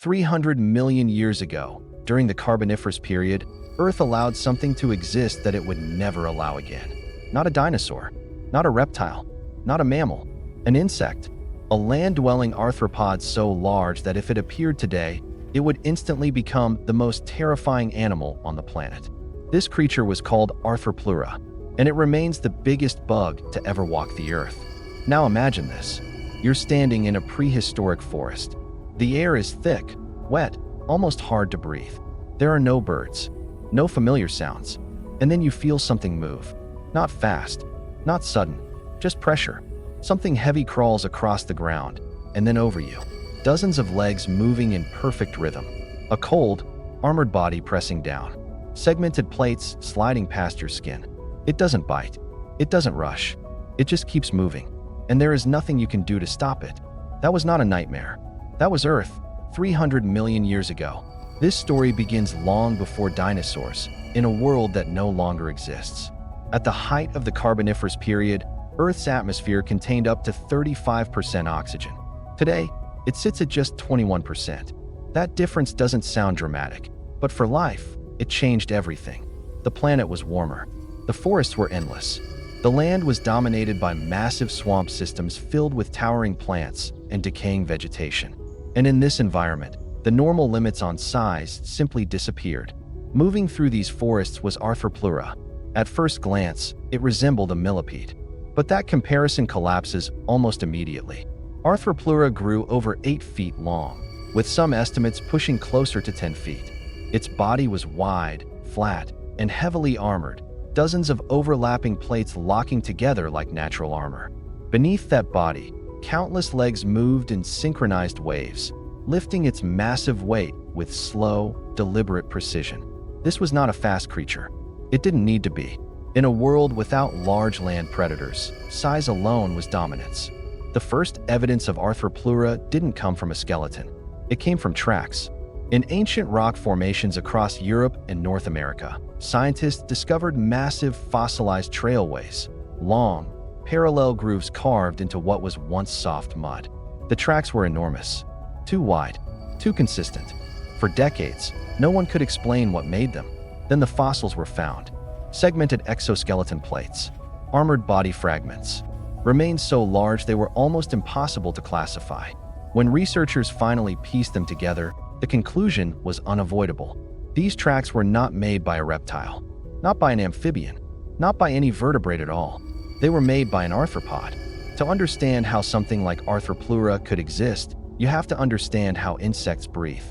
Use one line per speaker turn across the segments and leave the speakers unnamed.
300 million years ago, during the Carboniferous period, Earth allowed something to exist that it would never allow again. Not a dinosaur, not a reptile, not a mammal, an insect, a land-dwelling arthropod so large that if it appeared today, it would instantly become the most terrifying animal on the planet. This creature was called Arthropleura, and it remains the biggest bug to ever walk the Earth. Now imagine this. You're standing in a prehistoric forest. The air is thick, wet, almost hard to breathe. There are no birds, no familiar sounds, and then you feel something move. Not fast, not sudden, just pressure. Something heavy crawls across the ground, and then over you. Dozens of legs moving in perfect rhythm. A cold, armored body pressing down. Segmented plates sliding past your skin. It doesn't bite. It doesn't rush. It just keeps moving. And there is nothing you can do to stop it. That was not a nightmare. That was Earth, 300 million years ago. This story begins long before dinosaurs, in a world that no longer exists. At the height of the Carboniferous period, Earth's atmosphere contained up to 35% oxygen. Today, it sits at just 21%. That difference doesn't sound dramatic, but for life, it changed everything. The planet was warmer. The forests were endless. The land was dominated by massive swamp systems filled with towering plants and decaying vegetation. And in this environment, the normal limits on size simply disappeared. Moving through these forests was Arthropleura. At first glance, it resembled a millipede. But that comparison collapses almost immediately. Arthropleura grew over 8 feet long, with some estimates pushing closer to 10 feet. Its body was wide, flat, and heavily armored, dozens of overlapping plates locking together like natural armor. Beneath that body, countless legs moved in synchronized waves, lifting its massive weight with slow, deliberate precision. This was not a fast creature. It didn't need to be. In a world without large land predators, size alone was dominance. The first evidence of Arthropleura didn't come from a skeleton. It came from tracks. In ancient rock formations across Europe and North America, scientists discovered massive fossilized trailways, long, parallel grooves carved into what was once soft mud. The tracks were enormous, too wide, too consistent. For decades, no one could explain what made them. Then the fossils were found. Segmented exoskeleton plates, armored body fragments, remained so large they were almost impossible to classify. When researchers finally pieced them together, the conclusion was unavoidable. These tracks were not made by a reptile, not by an amphibian, not by any vertebrate at all. They were made by an arthropod. To understand how something like Arthropleura could exist, you have to understand how insects breathe.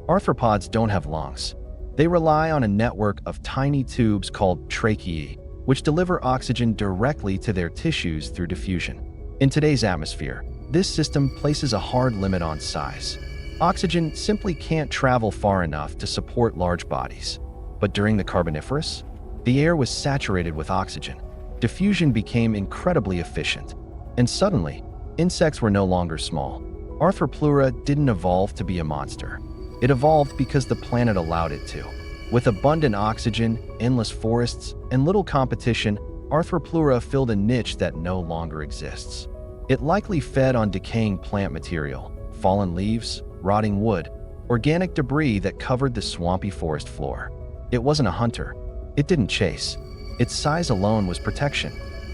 Arthropods don't have lungs. They rely on a network of tiny tubes called tracheae, which deliver oxygen directly to their tissues through diffusion. In today's atmosphere, this system places a hard limit on size. Oxygen simply can't travel far enough to support large bodies. But during the Carboniferous, the air was saturated with oxygen. Diffusion became incredibly efficient. And suddenly, insects were no longer small. Arthropleura didn't evolve to be a monster. It evolved because the planet allowed it to. With abundant oxygen, endless forests, and little competition, Arthropleura filled a niche that no longer exists. It likely fed on decaying plant material, fallen leaves, rotting wood, organic debris that covered the swampy forest floor. It wasn't a hunter. It didn't chase. Its size alone was protection.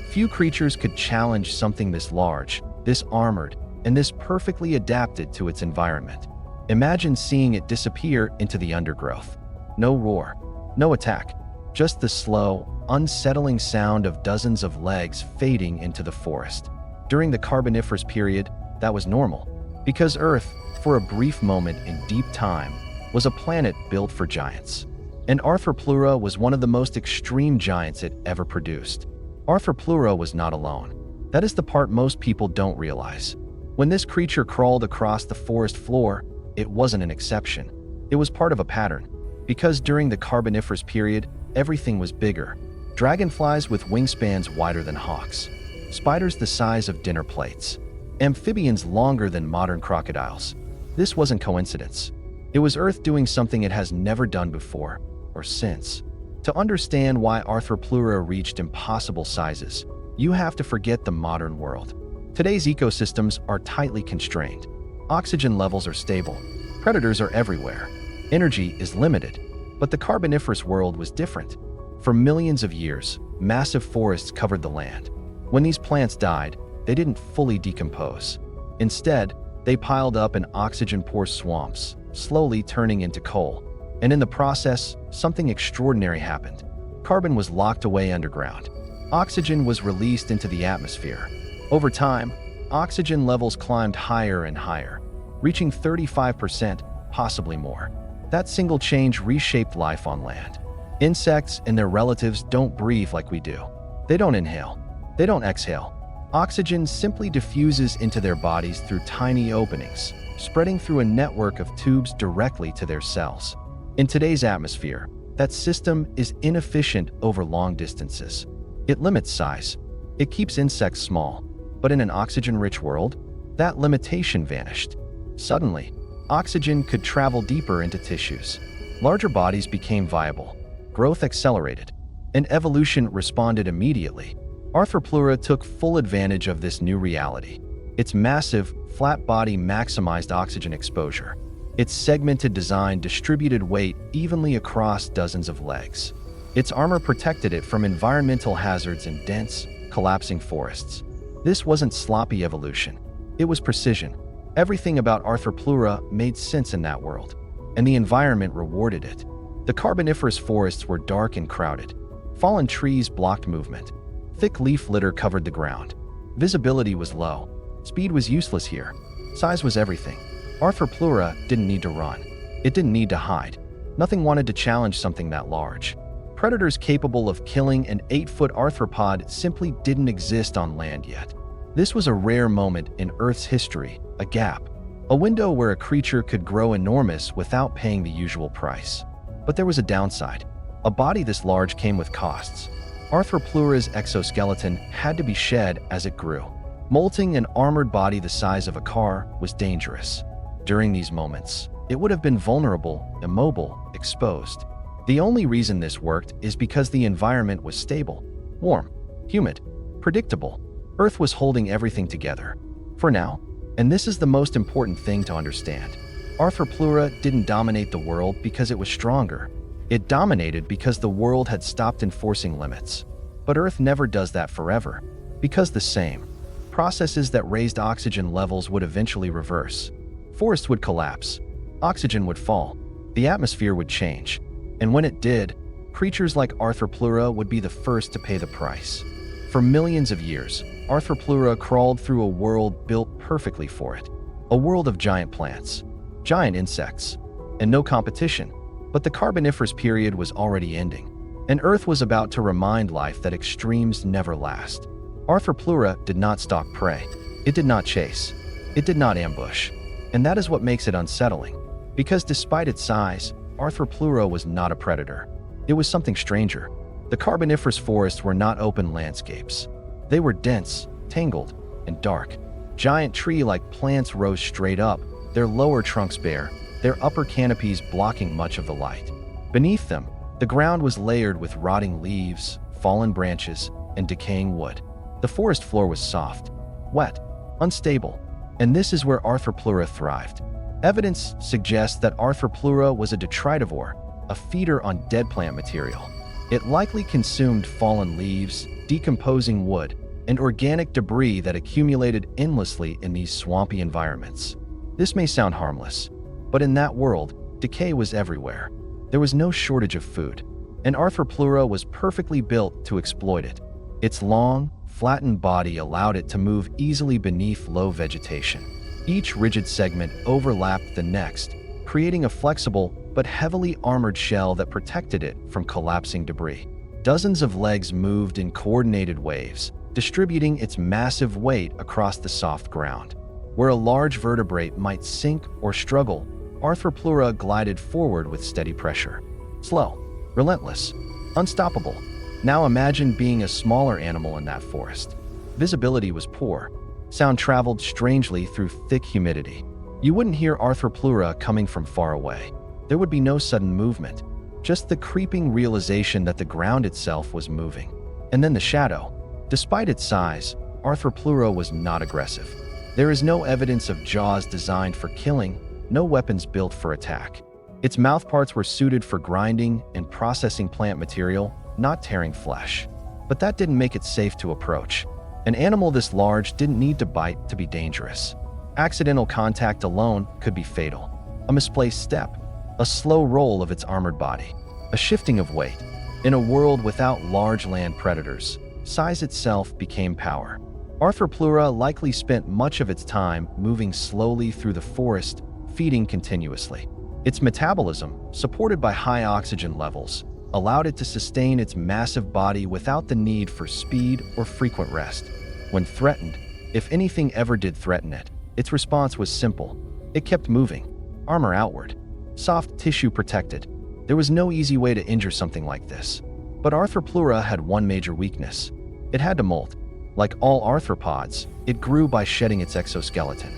Few creatures could challenge something this large, this armored, and this perfectly adapted to its environment. Imagine seeing it disappear into the undergrowth. No roar, no attack, just the slow, unsettling sound of dozens of legs fading into the forest. During the Carboniferous period, that was normal, because Earth, for a brief moment in deep time, was a planet built for giants. And Arthropleura was one of the most extreme giants it ever produced. Arthropleura was not alone. That is the part most people don't realize. When this creature crawled across the forest floor, it wasn't an exception. It was part of a pattern. Because during the Carboniferous period, everything was bigger. Dragonflies with wingspans wider than hawks. Spiders the size of dinner plates. Amphibians longer than modern crocodiles. This wasn't coincidence. It was Earth doing something it has never done before, or since. To understand why Arthropleura reached impossible sizes, you have to forget the modern world. Today's ecosystems are tightly constrained. Oxygen levels are stable. Predators are everywhere. Energy is limited. But the Carboniferous world was different. For millions of years, massive forests covered the land. When these plants died, they didn't fully decompose. Instead, they piled up in oxygen-poor swamps, slowly turning into coal. And in the process, something extraordinary happened. Carbon was locked away underground. Oxygen was released into the atmosphere. Over time, oxygen levels climbed higher and higher, reaching 35%, possibly more. That single change reshaped life on land. Insects and their relatives don't breathe like we do. They don't inhale. They don't exhale. Oxygen simply diffuses into their bodies through tiny openings, spreading through a network of tubes directly to their cells. In today's atmosphere, that system is inefficient over long distances. It limits size. It keeps insects small. But in an oxygen-rich world, that limitation vanished. Suddenly, oxygen could travel deeper into tissues. Larger bodies became viable. Growth accelerated. And evolution responded immediately. Arthropleura took full advantage of this new reality. Its massive, flat body maximized oxygen exposure. Its segmented design distributed weight evenly across dozens of legs. Its armor protected it from environmental hazards in dense, collapsing forests. This wasn't sloppy evolution. It was precision. Everything about Arthropleura made sense in that world, and the environment rewarded it. The Carboniferous forests were dark and crowded. Fallen trees blocked movement. Thick leaf litter covered the ground. Visibility was low. Speed was useless here. Size was everything. Arthropleura didn't need to run. It didn't need to hide. Nothing wanted to challenge something that large. Predators capable of killing an 8-foot arthropod simply didn't exist on land yet. This was a rare moment in Earth's history, a gap, a window where a creature could grow enormous without paying the usual price. But there was a downside. A body this large came with costs. Arthropleura's exoskeleton had to be shed as it grew. Molting an armored body the size of a car was dangerous. During these moments, it would have been vulnerable, immobile, exposed. The only reason this worked is because the environment was stable, warm, humid, predictable. Earth was holding everything together. For now, and this is the most important thing to understand, Arthropleura didn't dominate the world because it was stronger. It dominated because the world had stopped enforcing limits. But Earth never does that forever, because the same processes that raised oxygen levels would eventually reverse. Forests would collapse, oxygen would fall, the atmosphere would change. And when it did, creatures like Arthropleura would be the first to pay the price. For millions of years, Arthropleura crawled through a world built perfectly for it. A world of giant plants, giant insects, and no competition. But the Carboniferous period was already ending, and Earth was about to remind life that extremes never last. Arthropleura did not stalk prey. It did not chase. It did not ambush. And that is what makes it unsettling. Because despite its size, Arthropleura was not a predator. It was something stranger. The Carboniferous forests were not open landscapes. They were dense, tangled, and dark. Giant tree-like plants rose straight up, their lower trunks bare, their upper canopies blocking much of the light. Beneath them, the ground was layered with rotting leaves, fallen branches, and decaying wood. The forest floor was soft, wet, unstable, and this is where Arthropleura thrived. Evidence suggests that Arthropleura was a detritivore, a feeder on dead plant material. It likely consumed fallen leaves, decomposing wood, and organic debris that accumulated endlessly in these swampy environments. This may sound harmless, but in that world, decay was everywhere. There was no shortage of food, and Arthropleura was perfectly built to exploit it. Its long, flattened body allowed it to move easily beneath low vegetation. Each rigid segment overlapped the next, creating a flexible but heavily armored shell that protected it from collapsing debris. Dozens of legs moved in coordinated waves, distributing its massive weight across the soft ground. Where a large vertebrate might sink or struggle, Arthropleura glided forward with steady pressure. Slow, relentless, unstoppable. Now imagine being a smaller animal in that forest. Visibility was poor. Sound traveled strangely through thick humidity. You wouldn't hear Arthropleura coming from far away. There would be no sudden movement, just the creeping realization that the ground itself was moving. And then the shadow. Despite its size, Arthropleura was not aggressive. There is no evidence of jaws designed for killing, no weapons built for attack. Its mouthparts were suited for grinding and processing plant material, not tearing flesh. But that didn't make it safe to approach. An animal this large didn't need to bite to be dangerous. Accidental contact alone could be fatal. A misplaced step, a slow roll of its armored body, a shifting of weight. In a world without large land predators, size itself became power. Arthropleura likely spent much of its time moving slowly through the forest, feeding continuously. Its metabolism, supported by high oxygen levels, allowed it to sustain its massive body without the need for speed or frequent rest. When threatened, if anything ever did threaten it, its response was simple. It kept moving, armor outward, soft tissue protected. There was no easy way to injure something like this. But Arthropleura had one major weakness. It had to molt. Like all arthropods, it grew by shedding its exoskeleton.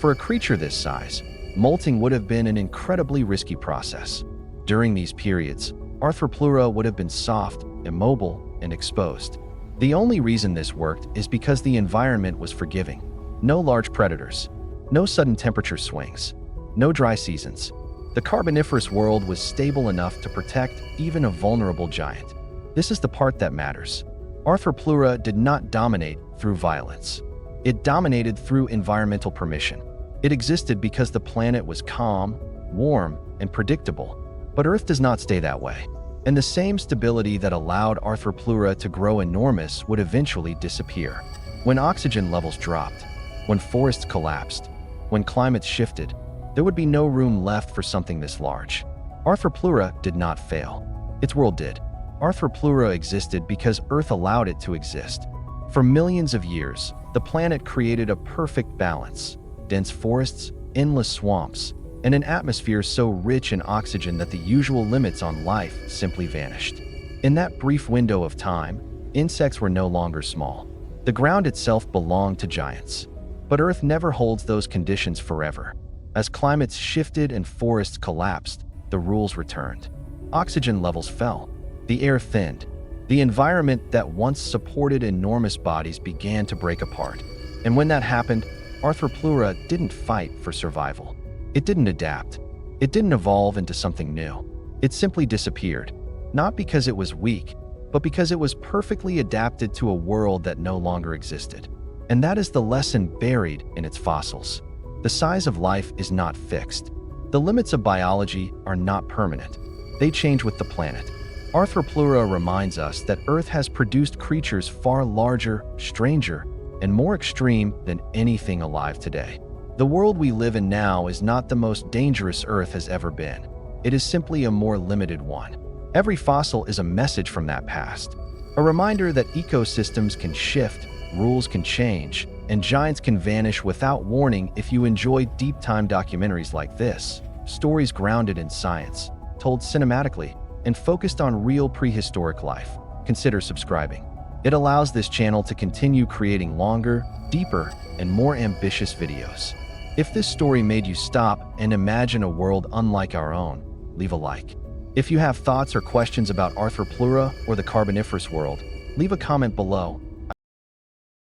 For a creature this size, molting would have been an incredibly risky process. During these periods, Arthropleura would have been soft, immobile, and exposed. The only reason this worked is because the environment was forgiving. No large predators, no sudden temperature swings, no dry seasons. The Carboniferous world was stable enough to protect even a vulnerable giant. This is the part that matters. Arthropleura did not dominate through violence. It dominated through environmental permission. It existed because the planet was calm, warm, and predictable. But Earth does not stay that way. And the same stability that allowed Arthropleura to grow enormous would eventually disappear. When oxygen levels dropped, when forests collapsed, when climates shifted, there would be no room left for something this large. Arthropleura did not fail. Its world did. Arthropleura existed because Earth allowed it to exist. For millions of years, the planet created a perfect balance: dense forests, endless swamps, and an atmosphere so rich in oxygen that the usual limits on life simply vanished. In that brief window of time, insects were no longer small. The ground itself belonged to giants. But Earth never holds those conditions forever. As climates shifted and forests collapsed, the rules returned. Oxygen levels fell. The air thinned. The environment that once supported enormous bodies began to break apart. And when that happened, Arthropleura didn't fight for survival. It didn't adapt. It didn't evolve into something new. It simply disappeared. Not because it was weak, but because it was perfectly adapted to a world that no longer existed. And that is the lesson buried in its fossils. The size of life is not fixed. The limits of biology are not permanent. They change with the planet. Arthropleura reminds us that Earth has produced creatures far larger, stranger, and more extreme than anything alive today. The world we live in now is not the most dangerous Earth has ever been. It is simply a more limited one. Every fossil is a message from that past. A reminder that ecosystems can shift, rules can change, and giants can vanish without warning. If you enjoy deep-time documentaries like this, stories grounded in science, told cinematically, and focused on real prehistoric life, consider subscribing. It allows this channel to continue creating longer, deeper, and more ambitious videos. If this story made you stop and imagine a world unlike our own, leave a like. If you have thoughts or questions about Arthropleura or the Carboniferous world, leave a comment below.